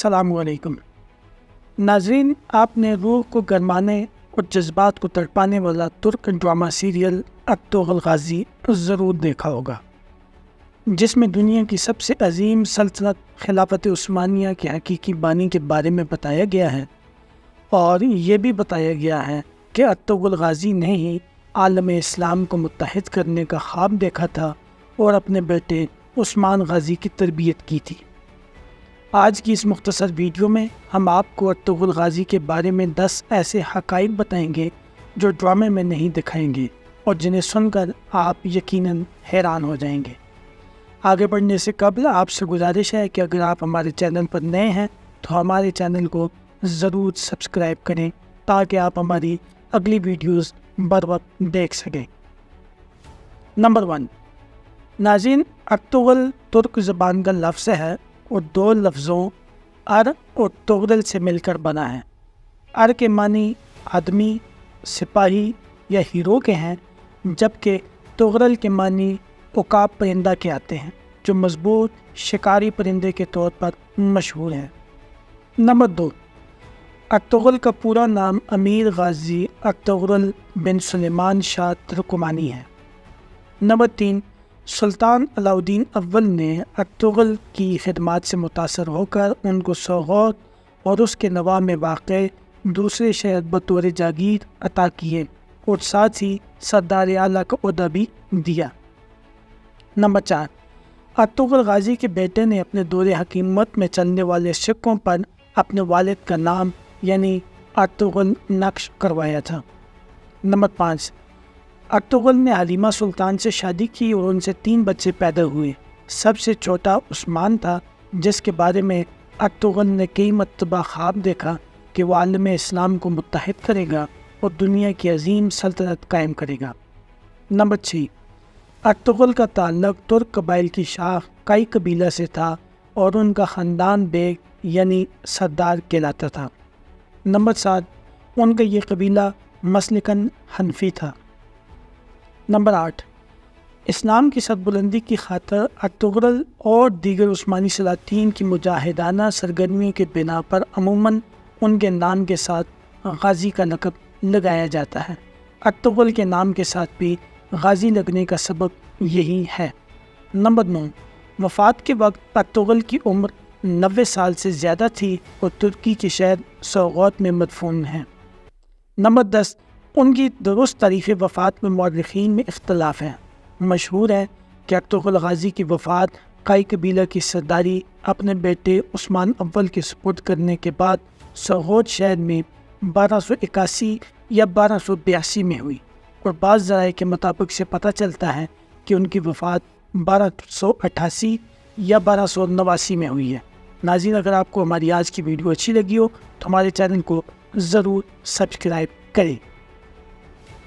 अस्सलामु अलैकुम नाज़रीन, आपने रूह को गरमाने और जज्बात को तड़पाने वाला तुर्क ड्रामा सीरियल अर्तुगरुल गाज़ी ज़रूर देखा होगा, जिसमें दुनिया की सबसे अजीम सल्तनत खिलाफत उस्मानिया के हकीकी बानी के बारे में बताया गया है और ये भी बताया गया है कि अर्तुगरुल गाज़ी ने ही आलम इस्लाम को मुत्तहिद करने का ख्वाब देखा था और अपने बेटे उस्मान गाज़ी की तरबियत की थी। आज की इस मुख्तसर वीडियो में हम आपको अर्तुगरुल गाज़ी के बारे में 10 ऐसे हक़ाइक़ बताएंगे जो ड्रामे में नहीं दिखाएंगे और जिन्हें सुनकर आप यकीनन हैरान हो जाएंगे। आगे बढ़ने से कबल आपसे गुजारिश है कि अगर आप हमारे चैनल पर नए हैं तो हमारे चैनल को ज़रूर सब्सक्राइब करें ताकि आप हमारी अगली वीडियोस बर वक्त देख सकें। नंबर 1, नाज़रीन, अर्तुगरुल तुर्क ज़बान का लफ्ज़ है और 2 लफ्ज़ों अर और तुगरल से मिलकर बना है। अर के मानी आदमी, सिपाही या हीरो के हैं, जबकि तुगरल के मानी उकाब परिंदा के आते हैं जो मजबूत शिकारी परिंदे के तौर पर मशहूर है। नंबर 2, अर्तुगरुल का पूरा नाम अमीर गाज़ी अर्तुगरुल बिन सुलेमान शाह तुर्कमानी है। नंबर 3, सुल्तान अलाउद्दीन अव्वल ने अर्तुगरुल की खिदमात से मुतासर होकर उनको सौगौत और उसके नवा में वाक़ दूसरे शहर बतौर जागीर अता किए और साथ ही सरदार आला का ओहदा भी दिया। नंबर 4, अर्तुगरुल गाज़ी के बेटे ने अपने दौरे हकीमत में चलने वाले सिक्कों पर अपने वालिद का नाम यानी अर्तुगरुल नक्श करवाया था। नंबर 5, अर्तुगरुल ने हलीमा सुल्तान से शादी की और उनसे 3 बच्चे पैदा हुए। सबसे छोटा उस्मान था, जिसके बारे में अर्तुगरुल ने कई मरतबा ख्वाब देखा कि वह आलम इस्लाम को मुत्तहिद करेगा और दुनिया की अजीम सल्तनत कायम करेगा। नंबर 6, अर्तुगरुल का ताल्लुक़ तुर्क कबाइल की शाख काई कबीला से था और उनका ख़ानदान बेग यानी सरदार कहलाता था। नंबर 7, उनका ये कबीला मसलकन हनफी था। नंबर 8, इस्लाम की सरबुलंदी की खातिर अर्तुगरुल और दीगर उस्मानी सलातीन की मुजाहिदाना सरगर्मियों के बिना पर अमूमन उनके नाम के साथ गाज़ी का लक़ब लगाया जाता है। अर्तुगरुल के नाम के साथ भी गाज़ी लगने का सबब यही है। नंबर 9, वफ़ात के वक्त अर्तुगरुल की उम्र 90 साल से ज़्यादा थी और तुर्की के शहर सौगौत में मदफून हैं। नंबर 10, उनकी दुरुस्त तारीख़ वफ़ात में मौरख़ीन में इख्तलाफ है। मशहूर है कि अर्तुगरुल गाज़ी की वफ़ात काई कबीला की सरदारी अपने बेटे उस्मान अव्वल के सुपुर्द करने के बाद सौगौत शहर में 1281 या 1282 में हुई और बाज़ ज़राए के मुताबिक से पता चलता है कि उनकी वफ़ात 1288 या 1289 में हुई है। नाज़रीन, अगर आपको हमारी आज की वीडियो अच्छी लगी हो तो हमारे चैनल को ज़रूर सब्सक्राइब करें।